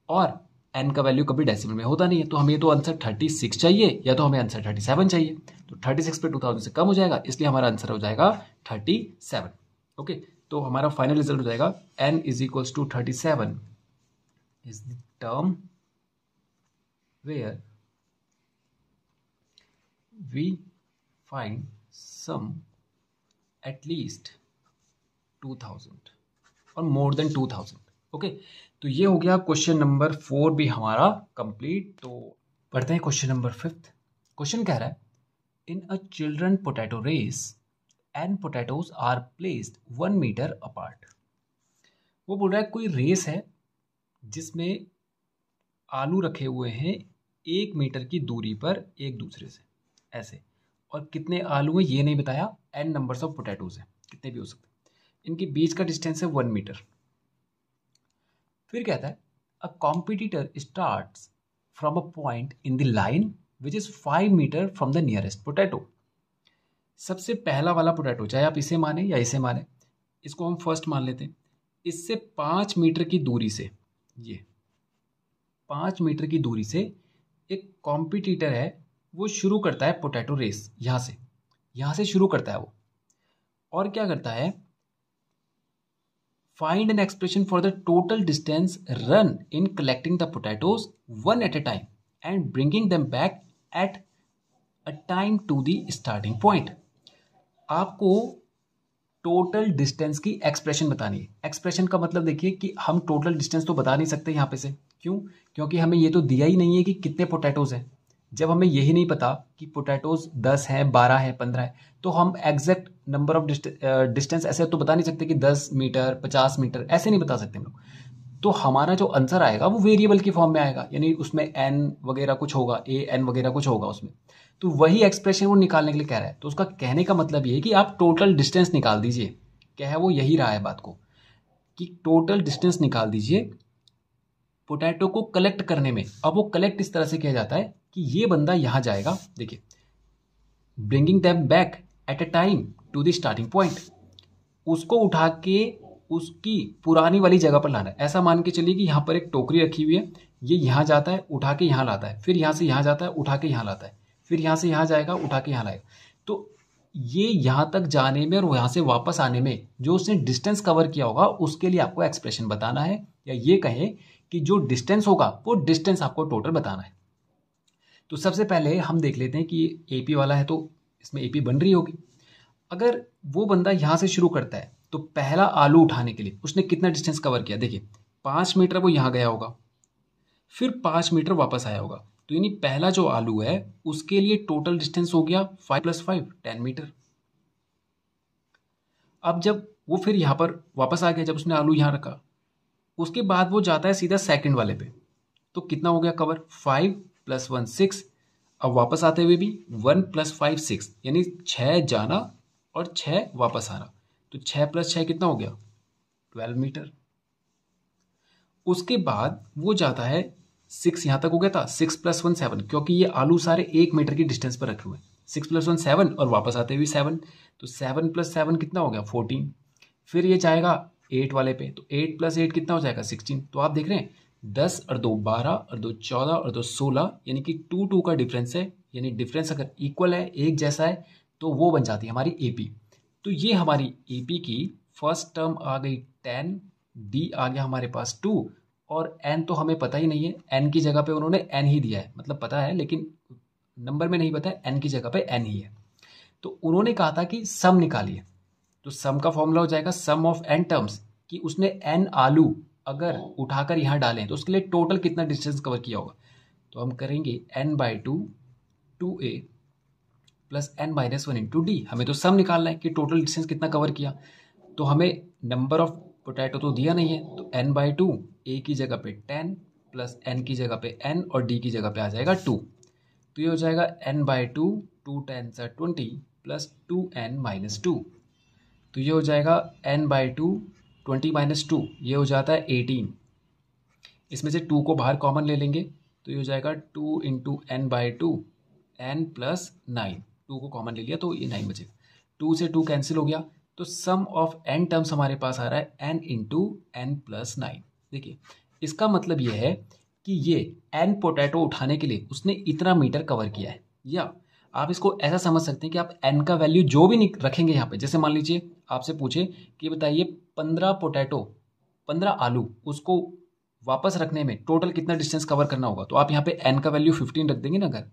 और n का वैल्यू कभी डेसिमल में होता नहीं है। तो हमें तो आंसर 36 चाहिए या तो हमें आंसर 37 चाहिए। तो 36 पे 2000 से कम हो जाएगा, इसलिए हमारा आंसर हो जाएगा 37। ओके, तो हमारा फाइनल रिजल्ट हो जाएगा n is equals to 37 is the term where we find sum at least 2000 और more than 2000। ओके, तो ये हो गया क्वेश्चन नंबर 4 भी हमारा कंप्लीट। तो पढ़ते हैं क्वेश्चन नंबर 5। क्वेश्चन कह रहा है in a children potato race and potatoes are placed 1 metre apart. वो बोल रहा है कोई रेस है जिसमें आलू रखे हुए हैं 1 मीटर की दूरी पर एक दूसरे से ऐसे, और कितने आलू हैं ये नहीं बताया, n नंबर्स ऑफ पोटैटोज हैं, कितने भी हो सकते हैं, इनके बीच का डिस्टेंस है 1 मीटर। फिर कहता है a competitor starts from a point in the line which is 5 metre from the nearest potato. सबसे पहला वाला पोटैटो, चाहे आप इसे माने या इसे माने, इसको हम फर्स्ट मान लेते हैं, इससे 5 मीटर की दूरी से, ये 5 मीटर की दूरी से एक कॉम्पिटिटर है, वो शुरू करता है पोटैटो रेस, यहाँ से शुरू करता है वो, और क्या करता है, find an expression for the total distance run in collecting the potatoes one at a time and bringing them back at a time to the starting point. आपको टोटल डिस्टेंस की एक्सप्रेशन बतानी है। एक्सप्रेशन का मतलब देखिए कि हम total distance तो बता नहीं सकते यहाँ पे से, क्यों, क्योंकि हमें ये तो दिया ही नहीं है कि कितने पोटैटोज हैं, जब हमें यही नहीं पता कि पोटैटोज 10 हैं, 12 हैं, 15 है, तो हम एग्जैक्ट नंबर ऑफ डिस्टेंस ऐसे तो बता नहीं सकते कि 10 मीटर, 50 मीटर, ऐसे नहीं बता सकते हम लोग। तो हमारा जो आंसर आएगा वो वेरिएबल की फॉर्म में आएगा, यानी उसमें एन वगैरह कुछ होगा, ए एन वगैरह कुछ होगा उसमें। तो वही एक्सप्रेशन वो निकालने के लिए कह रहा है। तो उसका कहने का मतलब ये है कि आप टोटल डिस्टेंस निकाल दीजिए। क्या है वो, यही रहा है बात को, कि टोटल डिस्टेंस निकाल दीजिए पोटैटो को कलेक्ट करने में। अब वो कलेक्ट इस तरह से किया जाता है कि ये बंदा यहाँ जाएगा, देखिए, bringing them back at a time to the starting point, उसको उठा के उसकी पुरानी वाली जगह पर लाना है। ऐसा मान के चलिए कि यहाँ पर एक टोकरी रखी हुई है, ये यहाँ जाता है, उठा के यहाँ लाता है, फिर यहाँ से यहाँ जाता है, उठा के यहाँ लाता है, फिर यहाँ से यहाँ जाएगा, उठा के यहाँ लाएगा। तो ये यहाँ तक जाने में और यहाँ से वापस आने में जो उसने डिस्टेंस कवर किया होगा, उसके लिए आपको एक्सप्रेशन बताना है, या ये कहें कि जो डिस्टेंस होगा वो डिस्टेंस आपको टोटल बताना है। तो सबसे पहले हम देख लेते हैं कि एपी वाला है तो इसमें एपी बन रही होगी। अगर वो बंदा यहाँ से शुरू करता है तो पहला आलू उठाने के लिए उसने कितना डिस्टेंस कवर किया, देखिए 5 मीटर वो यहाँ गया होगा, फिर 5 मीटर वापस आया होगा। तो यानी पहला जो आलू है उसके लिए टोटल डिस्टेंस हो गया 5 + 5 10 मीटर। अब जब वो फिर यहाँ पर वापस आ गया, जब उसने आलू यहाँ रखा, उसके बाद वो जाता है सीधा सेकंड वाले पे, तो कितना हो गया कवर, 5 + 1 6। अब वापस आते हुए भी 1 + 5 6, यानी 6 जाना और 6 वापस आना, तो 6 + 6 कितना हो गया, 12 मीटर। उसके बाद वो जाता है 6, यहाँ तक हो गया था, 6 + 1 7, क्योंकि ये आलू सारे 1 मीटर की डिस्टेंस पर रखे हुए हैं। 6 + 1 7 और वापस आते हुए 7, तो 7 + 7 कितना हो गया, 14। फिर ये जाएगा 8 वाले पे, तो 8 + 8 कितना हो जाएगा, 16। तो आप देख रहे हैं 10 और 2 12 और 2 14 और 2 16, यानी कि 2 का डिफरेंस है, यानी डिफरेंस अगर इक्वल है, एक जैसा है, तो वो बन जाती है हमारी एपी। तो ये हमारी एपी की फर्स्ट टर्म आ गई 10, डी आ गया हमारे पास 2, और एन तो हमें पता ही नहीं है, एन की जगह पे उन्होंने एन ही दिया है, मतलब पता है लेकिन नंबर में नहीं पता है, एन की जगह पे एन ही है। तो उन्होंने कहा था कि सम निकालिए, तो सम का फॉर्मूला हो जाएगा सम ऑफ एन टर्म्स, कि उसने एन आलू अगर उठाकर यहाँ डालें तो उसके लिए टोटल कितना डिस्टेंस कवर किया होगा। तो हम करेंगे n/2 2a + n-1 × d। हमें तो सम निकालना है कि टोटल डिस्टेंस कितना कवर किया। तो हमें नंबर ऑफ पोटैटो तो दिया नहीं है, तो n/2, a की जगह पे 10 + n की जगह पे n और d की जगह पे आ जाएगा 2। तो ये हो जाएगा n/2, 2 10 20 + 2n - 2। तो ये हो जाएगा n/2 20 - 2, ये हो जाता है 18। इसमें से 2 को बाहर कॉमन ले लेंगे, तो ये हो जाएगा 2 × n/2 n + 9। 2 को कॉमन ले लिया तो ये 9 बचेगा, 2 से 2 कैंसिल हो गया। तो सम ऑफ n टर्म्स हमारे पास आ रहा है n × n + 9। देखिए इसका मतलब ये है कि ये n पोटैटो उठाने के लिए उसने इतना मीटर कवर किया है। या आप इसको ऐसा समझ सकते हैं कि आप n का वैल्यू जो भी रखेंगे यहाँ पे, जैसे मान लीजिए आपसे पूछे कि बताइए 15 पोटैटो, 15 आलू, उसको वापस रखने में टोटल कितना डिस्टेंस कवर करना होगा, तो आप यहाँ पे n का वैल्यू 15 रख देंगे ना, अगर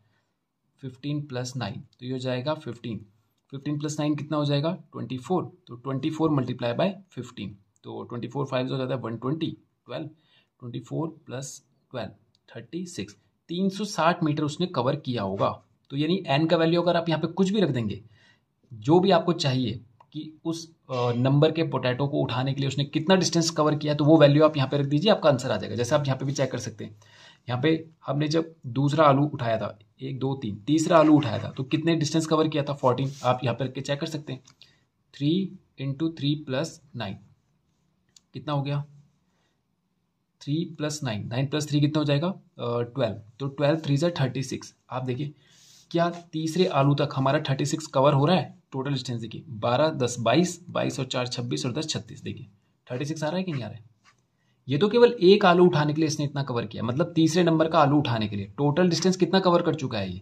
15 + 9, तो ये हो जाएगा 15। 15 + 9 कितना हो जाएगा, 24। तो 24 × 15, तो 24 5 हो जाता है 120, 12, 24 + 12 36, 360 मीटर उसने कवर किया होगा। तो यानी n का वैल्यू अगर आप यहाँ पे कुछ भी रख देंगे, जो भी आपको चाहिए कि उस नंबर के पोटैटो को उठाने के लिए उसने कितना डिस्टेंस कवर किया, तो वो वैल्यू आप यहाँ पे रख दीजिए, आपका आंसर आ जाएगा। जैसे आप यहाँ पे भी चेक कर सकते हैं, यहाँ पे हमने जब दूसरा आलू उठाया था, 1 2 3, तीसरा आलू उठाया था, तो कितने डिस्टेंस कवर किया था, 14। आप यहाँ पर करके चेक कर सकते हैं, 3 × 3 + 9 कितना हो गया, 3 + 9, 9 + 3 कितना हो जाएगा, 12। तो 12 3 × 36। आप देखिए क्या तीसरे आलू तक हमारा 36 कवर हो रहा है। टोटल डिस्टेंस देखिए 12 10 22, 22 और 4 26 और 10 36, देखिए 36 आ रहा है कि नहीं आ रहा है। ये तो केवल एक आलू उठाने के लिए इसने इतना कवर किया, मतलब तीसरे नंबर का आलू उठाने के लिए टोटल डिस्टेंस कितना कवर कर चुका है ये,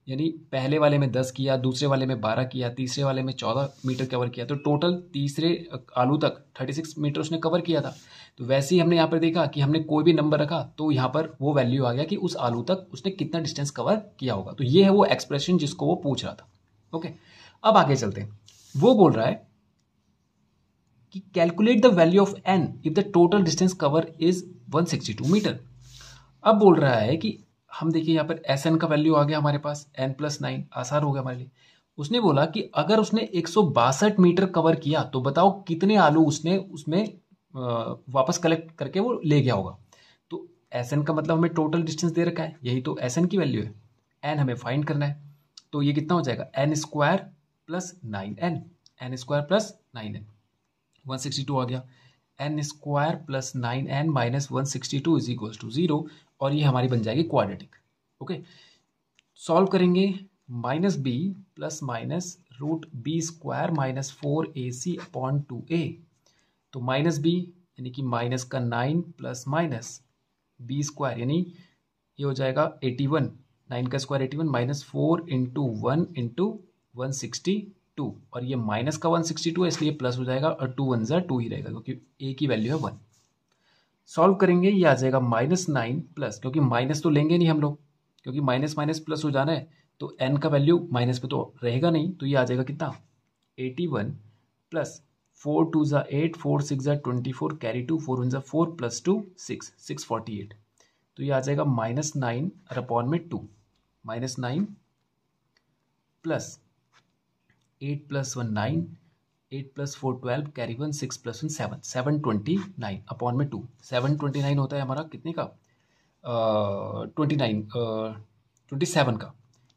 यानी पहले वाले में 10 किया, दूसरे वाले में 12 किया, तीसरे वाले में 14 मीटर कवर किया, तो टोटल तीसरे आलू तक 36 मीटर उसने कवर किया था। तो वैसे ही हमने यहाँ पर देखा कि हमने कोई भी नंबर रखा तो यहाँ पर वो वैल्यू आ गया कि उस आलू तक उसने कितना डिस्टेंस कवर किया होगा। तो ये है वो एक्सप्रेशन जिसको वो पूछ रहा था। ओके, अब आगे चलते हैं। वो बोल रहा है कि calculate the value of n if the total distance cover is 162 metre. अब बोल रहा है कि हम देखिए यहाँ पर एस एन का वैल्यू आ गया हमारे पास n+9, आसान हो गया हमारे लिए। उसने बोला कि अगर उसने 162 मीटर कवर किया तो बताओ कितने आलू उसने उसमें वापस कलेक्ट करके वो ले गया होगा। तो एस एन का मतलब हमें टोटल डिस्टेंस दे रखा है, यही तो एस एन की वैल्यू है। एन हमें फाइंड करना है, तो ये कितना हो जाएगा n² + 9n, n² + 9n, 162 आ गया। n² + 9n - 162 = 0, और ये हमारी बन जाएगी क्वाड्रेटिक। ओके, सॉल्व करेंगे। -b + -√b² - 4ac/2a, तो -b यानी कि माइनस का 9 + -b² यानी ये हो जाएगा 81, 9 का स्क्वायर 81 - 4 × 1 × 162, और ये माइनस का 162 है इसलिए प्लस हो जाएगा, और 2 1 2 ही रहेगा क्योंकि a की वैल्यू है 1। सॉल्व करेंगे, ये आ जाएगा -9 प्लस, क्योंकि माइनस तो लेंगे नहीं हम लोग, क्योंकि माइनस माइनस प्लस हो जाना है, तो n का वैल्यू माइनस पे तो रहेगा नहीं, तो ये आ जाएगा कितना 81 प्लस 4 2 = 8, 4 6 = 24, कैरी 2, 4 1 = 4 + 2 6, 648, तो ये आ जाएगा -9 और अपॉन में 2, -9 प्लस 8 + 1 9, 8 + 4 12, कैरी 1, 6 + 1 7, 729 अपॉन में 2, 729 होता है हमारा कितने का 27 का,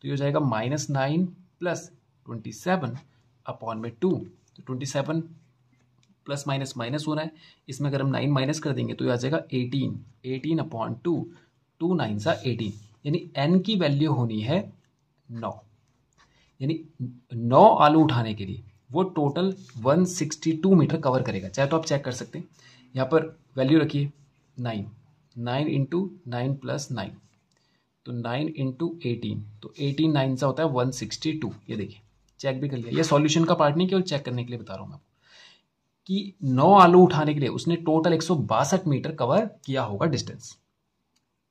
तो ये हो जाएगा -9 + 27 अपॉन में 2, तो 27 प्लस माइनस माइनस हो रहा है, इसमें अगर हम 9 माइनस कर देंगे तो ये आ जाएगा 18, 18/2, 2 9 सा 18, यानी n की वैल्यू होनी है 9, यानी 9 आलू उठाने के लिए वो टोटल 162 मीटर कवर करेगा। चाहे तो आप चेक कर सकते हैं, यहाँ पर वैल्यू रखिए 9, 9 × 9 + 9, तो 9 × 18, तो 18 9 सा होता है 162, ये देखिए चेक भी कर लिया, ये सॉल्यूशन का पार्ट नहीं, केवल चेक करने के लिए बता रहा हूँ मैं कि 9 आलू उठाने के लिए उसने टोटल 162 मीटर कवर किया होगा डिस्टेंस।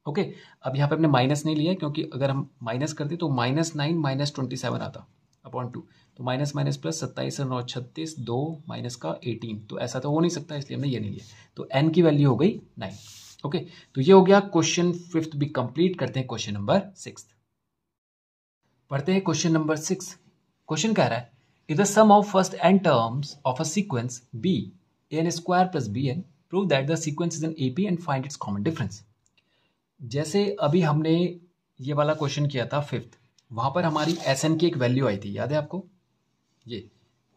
ओके, अब यहाँ पे हमने माइनस नहीं लिया क्योंकि अगर हम माइनस करते तो -9 - 27 आता अपॉन 2, तो माइनस माइनस प्लस 27 9 36 2 माइनस का 18, तो ऐसा तो हो नहीं सकता, इसलिए हमने ये नहीं लिया, तो n की वैल्यू हो गई 9। ओके, तो ये हो गया क्वेश्चन 5th भी कंप्लीट। करते हैं क्वेश्चन नंबर 6, पढ़ते हैं क्वेश्चन नंबर 6। क्वेश्चन कह रहा है if the sum of first n terms of a sequence b an square plus bn prove that the sequence is an AP and find its common difference। जैसे अभी हमने ये वाला क्वेश्चन किया था 5th, वहां पर हमारी SN की एक वैल्यू आई थी, याद है आपको, ये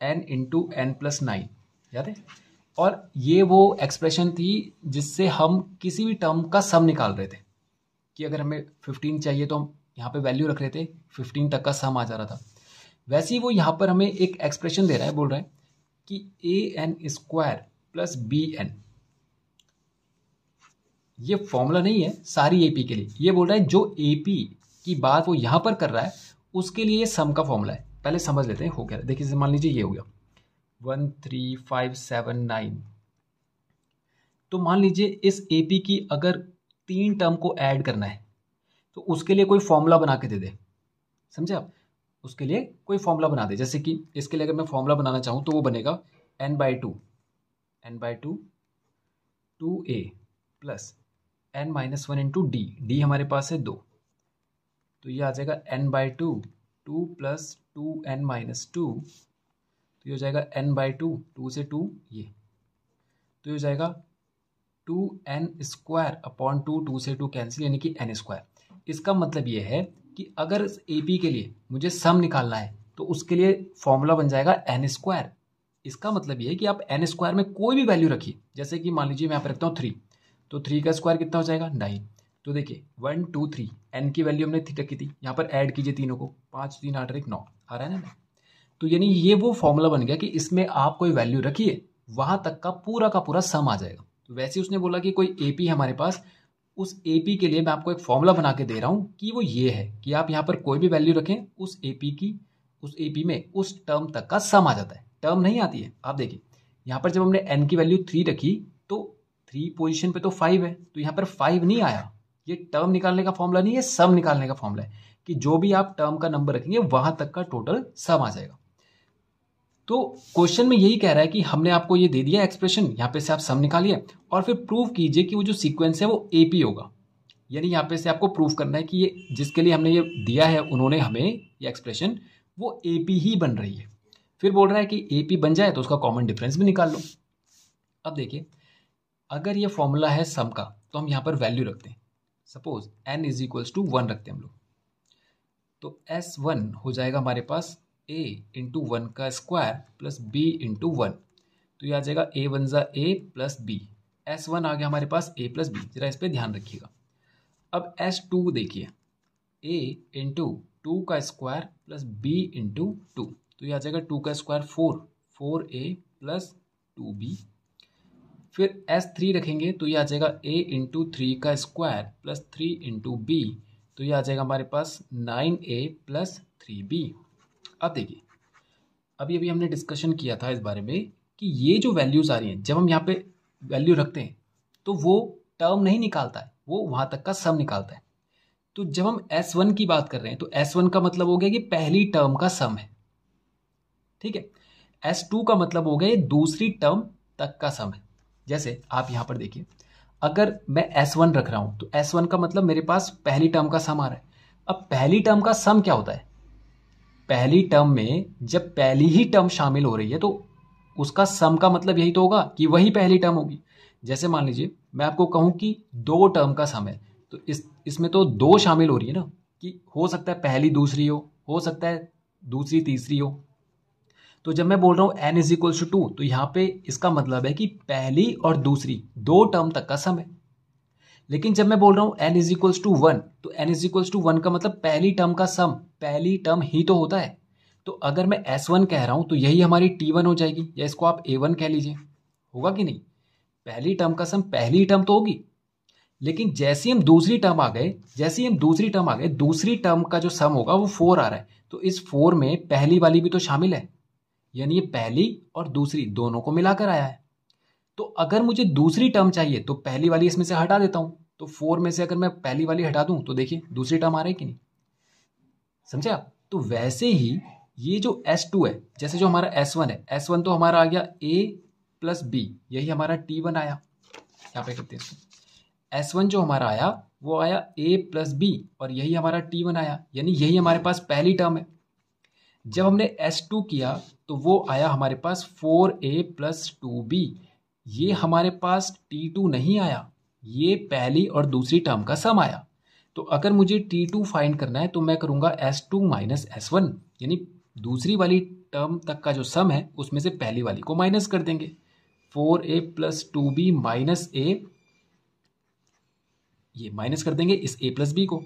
n × n + 9, याद है, और ये वो एक्सप्रेशन थी जिससे हम किसी भी टर्म का सम निकाल रहे थे, कि अगर हमें 15 चाहिए तो हम यहाँ पे वैल्यू रख रहे थे, 15 तक का सम आ जा रहा था। वैसे ही वो यहाँ पर हमें एक एक्सप्रेशन दे रहा है, बोल रहा है कि an² + bn, ये फॉर्मूला नहीं है सारी एपी के लिए, ये बोल रहा है जो एपी की बात वो यहाँ पर कर रहा है उसके लिए ये सम का फॉर्मूला है। पहले समझ लेते हैं हो क्या, देखिए मान लीजिए ये हो गया 1 3 5 7 9, तो मान लीजिए इस एपी की अगर 3 टर्म को ऐड करना है तो उसके लिए कोई फॉर्मूला बना के दे दे, समझे आप, उसके लिए कोई फॉर्मूला बना दे। जैसे कि इसके लिए अगर मैं फॉर्मूला बनाना चाहूँ तो वो बनेगा n/2 2a plus n - 1 × d, d हमारे पास है 2, तो ये आ जाएगा n/2 2 + 2n - 2, तो ये हो जाएगा n/2, 2 से 2 ये, तो ये हो जाएगा 2n² 2, 2 से 2 कैंसिल, यानी कि n²। इसका मतलब ये है कि अगर AP के लिए मुझे सम निकालना है तो उसके लिए फॉर्मूला बन जाएगा n²। इसका मतलब ये है कि आप n² में कोई भी वैल्यू रखिए, जैसे कि मान लीजिए मैं यहाँ पर रखता हूँ 3, तो 3 का स्क्वायर कितना हो जाएगा 9, तो देखिए 1 2 3 n की वैल्यू हमने रखी थी, यहाँ पर ऐड कीजिए तीनों को, 5 3 8 1 9 आ रहा है ना, तो यानी ये वो फॉर्मूला बन गया कि इसमें आप कोई वैल्यू रखिए वहां तक का पूरा सम आ जाएगा। तो वैसे उसने बोला कि कोई एपी हमारे पास, उस एपी के लिए मैं आपको एक फॉर्मूला बना के दे रहा हूं कि वो ये है कि आप यहाँ पर कोई भी वैल्यू रखें उस एपी में उस टर्म तक का सम आ जाता है, टर्म नहीं आती है। आप देखिए यहाँ पर जब हमने n की वैल्यू 3 रखी तो 3 पोजीशन पे तो 5 है, तो यहाँ पर 5 नहीं आया, ये टर्म निकालने का फॉर्मूला नहीं है, सम निकालने का फॉर्मूला है कि जो भी आप टर्म का नंबर रखेंगे वहां तक का टोटल सम आ जाएगा। तो क्वेश्चन में यही कह रहा है कि हमने आपको ये दे दिया एक्सप्रेशन, यहाँ पे से आप सम निकालिए और फिर प्रूव कीजिए कि वो जो सीक्वेंस है वो एपी होगा। यानी यहाँ पे से आपको प्रूफ करना है कि ये जिसके लिए हमने ये दिया है उन्होंने हमें ये एक्सप्रेशन, वो ए पी ही बन रही है। फिर बोल रहा है कि ए पी बन जाए तो उसका कॉमन डिफरेंस भी निकाल लो। अब देखिए, अगर ये फॉर्मूला है सम का तो हम यहाँ पर वैल्यू रखते हैं। Suppose n is equals to 1 रखते हैं हम लोग, तो S1 हो जाएगा हमारे पास a इंटू 1 का स्क्वायर प्लस b इंटू 1, तो ये आ जाएगा a वन ज़ा a प्लस b। S1 आ गया हमारे पास a प्लस बी, जरा इस पर ध्यान रखिएगा। अब S2 देखिए, a इंटू 2 का स्क्वायर प्लस b इंटू 2, तो ये आ जाएगा 2 का स्क्वायर 4a प्लस 2b। फिर S3 रखेंगे तो ये आ जाएगा a इंटू 3 का स्क्वायर प्लस 3 इंटू बी, तो ये आ जाएगा हमारे पास 9a प्लस 3b। अब देखिए, अभी अभी हमने डिस्कशन किया था इस बारे में कि ये जो वैल्यूज़ आ रही हैं, जब हम यहाँ पे वैल्यू रखते हैं तो वो टर्म नहीं निकालता है, वो वहाँ तक का सम निकालता है। तो जब हम S1 की बात कर रहे हैं तो S1 का मतलब हो गया कि पहली टर्म का सम है, ठीक है। S2 का मतलब हो गया ये दूसरी टर्म तक का सम है। जैसे आप यहाँ पर देखिए, अगर मैं S1 रख रहा हूँ तो S1 का मतलब मेरे पास पहली टर्म का सम आ रहा है। अब पहली टर्म का सम क्या होता है? पहली टर्म में जब पहली ही टर्म शामिल हो रही है तो उसका सम का मतलब यही तो होगा कि वही पहली टर्म होगी। जैसे मान लीजिए मैं आपको कहूँ कि 2 टर्म का सम है, तो इसमें तो 2 शामिल हो रही है ना, कि हो सकता है पहली दूसरी हो सकता है दूसरी तीसरी हो। तो जब मैं बोल रहा हूँ n इज इक्वल्स टू 2, तो यहाँ पे इसका मतलब है कि पहली और दूसरी 2 टर्म तक का सम है। लेकिन जब मैं बोल रहा हूँ n इज इक्वल्स टू 1, तो n इज इक्वल्स टू 1 का मतलब पहली टर्म का सम पहली टर्म ही तो होता है। तो अगर मैं S1 कह रहा हूँ तो यही हमारी T1 हो जाएगी, या इसको आप A1 कह लीजिए, होगा कि नहीं? पहली टर्म का सम पहली टर्म तो होगी, लेकिन जैसे ही हम दूसरी टर्म आ गए, दूसरी टर्म का जो सम होगा वो 4 आ रहा है, तो इस 4 में पहली वाली भी तो शामिल है, यानी ये पहली और दूसरी दोनों को मिलाकर आया है। तो अगर मुझे दूसरी टर्म चाहिए तो पहली वाली इसमें से हटा देता हूं, तो 4 में से अगर मैं पहली वाली हटा दूं तो देखिए दूसरी टर्म आ रही है कि नहीं, समझे आप? तो वैसे ही ये जो S2 है, जैसे जो हमारा S1 है, S1 तो हमारा आ गया a प्लस बी, यही हमारा T1 आया। यहाँ पे करते हैं इसको, S1 जो हमारा आया वो आया a प्लस बी, और यही हमारा T1 आया, यानी यही हमारे पास पहली टर्म है। जब हमने S2 किया तो वो आया हमारे पास 4a प्लस 2b, ये हमारे पास T2 नहीं आया, ये पहली और दूसरी टर्म का सम आया। तो अगर मुझे T2 फाइंड करना है तो मैं करूंगा S2 माइनस S1, यानी दूसरी वाली टर्म तक का जो सम है उसमें से पहली वाली को माइनस कर देंगे। 4a plus 2b minus a, ये माइनस कर देंगे इस a प्लस बी को,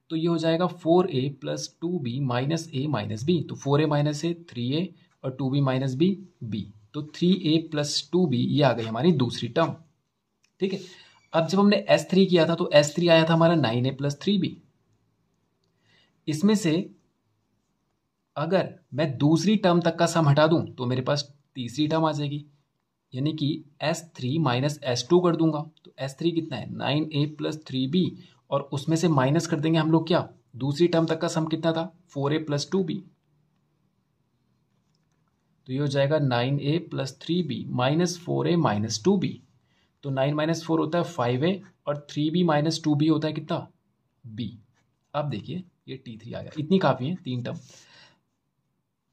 तो ये हो जाएगा 4a plus 2b minus a minus B. तो 4a माइनस a 3a और 2b माइनस b b, तो 3a प्लस 2b ये आ गई हमारी दूसरी टर्म, ठीक है। अब जब हमने S3 किया था तो S3 आया था हमारा 9a प्लस 3b। इसमें से अगर मैं दूसरी टर्म तक का सम हटा दूं तो मेरे पास तीसरी टर्म आ जाएगी, यानी कि S3 माइनस S2 कर दूंगा, तो S3 कितना है 9a प्लस 3b, और उसमें से माइनस कर देंगे हम लोग क्या, दूसरी टर्म तक का सम कितना था 4a प्लस 2b, तो ये हो जाएगा 9a plus 3b minus 4a minus 2b। तो 9 माइनस 4 होता है 5a, और 3b माइनस 2b होता है कितना b। अब देखिए ये T3 आ गया, इतनी काफ़ी है 3 टर्म।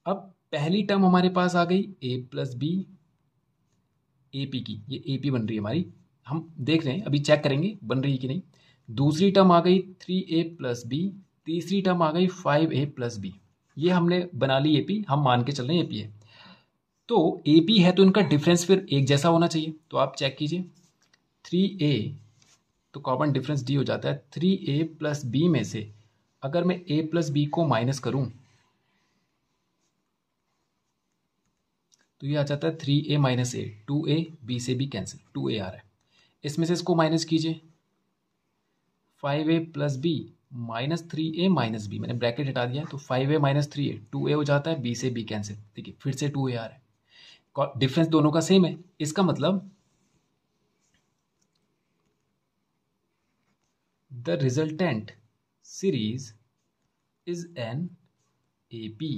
अब पहली टर्म हमारे पास आ गई a plus B, A P की, ये ए पी बन रही है हमारी, हम देख रहे हैं अभी चेक करेंगे बन रही है कि नहीं। दूसरी टर्म आ गई 3a प्लस बी, तीसरी टर्म आ गई 5a प्लस बी, ये हमने बना ली ए पी, हम मान के चल रहे हैं ए पी है। तो ए पी है तो इनका डिफरेंस फिर एक जैसा होना चाहिए, तो आप चेक कीजिए 3a, तो कॉमन डिफरेंस डी हो जाता है। 3a प्लस बी में से अगर मैं a प्लस बी को माइनस करूं तो ये आ जाता है 3a minus A, 2a, B से बी कैंसिल, 2a आ रहा है, इसमें से इसको माइनस कीजिए 5a plus B minus 3a minus B, मैंने ब्रैकेट हटा दिया तो 5a माइनस 3a 2a हो जाता है, बी से बी कैंसिल, देखिए फिर से 2a आ रहा है, डिफरेंस दोनों का सेम है। इसका मतलब the resultant series is an A P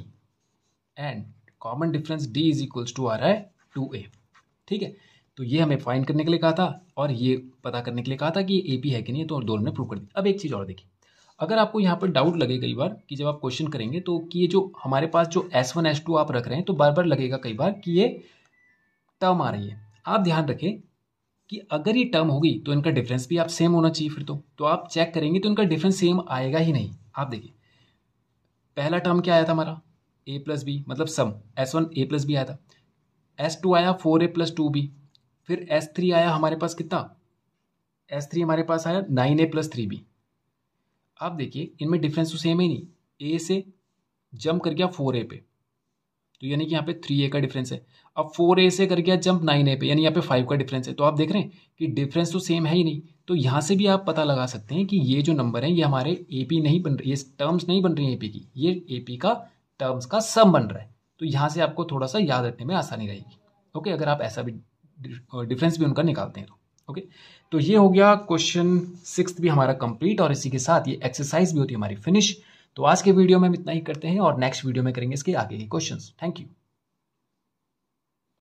and common difference d is equals to आ रहा है 2a, ठीक है। तो ये हमें फाइंड करने के लिए कहा था और ये पता करने के लिए कहा था कि ये AP है कि नहीं, तो दोनों ने प्रूव कर दिया। अब एक चीज़ और देखिए, अगर आपको यहाँ पर डाउट लगे कई बार कि जब आप क्वेश्चन करेंगे तो कि ये जो हमारे पास जो S1 S2 आप रख रहे हैं, तो बार बार लगेगा कई बार कि ये टर्म आ रही है। आप ध्यान रखें कि अगर ये टर्म होगी तो इनका डिफरेंस भी आप सेम होना चाहिए फिर तो आप चेक करेंगे तो इनका डिफरेंस सेम आएगा ही नहीं। आप देखिए पहला टर्म क्या आया था हमारा A प्लस बी, मतलब सम S1 A प्लस बी आया था। S2 आया 4A प्लस 2B। फिर S3 आया हमारे पास कितना, S3 हमारे पास आया 9A प्लस 3B। आप देखिए इनमें डिफरेंस तो सेम ही नहीं, A से जंप कर गया 4A पे, तो यानी कि यहाँ पे 3A का डिफरेंस है। अब 4A से कर गया जंप 9A पे, यानी यहाँ पे 5 का डिफरेंस है। तो आप देख रहे हैं कि डिफरेंस तो सेम है ही नहीं। तो यहाँ से भी आप पता लगा सकते हैं कि ये जो नंबर है ये हमारे AP नहीं बन रही, ये टर्म्स नहीं बन रही है AP की, ये AP का टर्म्स का सम बन रहा है। तो यहाँ से आपको थोड़ा सा याद रखने में आसानी रहेगी। ओके, अगर आप ऐसा भी डिफरेंस भी उनका निकालते हैं तो ओके। तो ये हो गया क्वेश्चन 6 भी हमारा कंप्लीट, और इसी के साथ ये एक्सरसाइज भी होती है हमारी फिनिश। तो आज के वीडियो में हम इतना ही करते हैं और नेक्स्ट वीडियो में करेंगे इसके आगे के क्वेश्चंस। Thank you.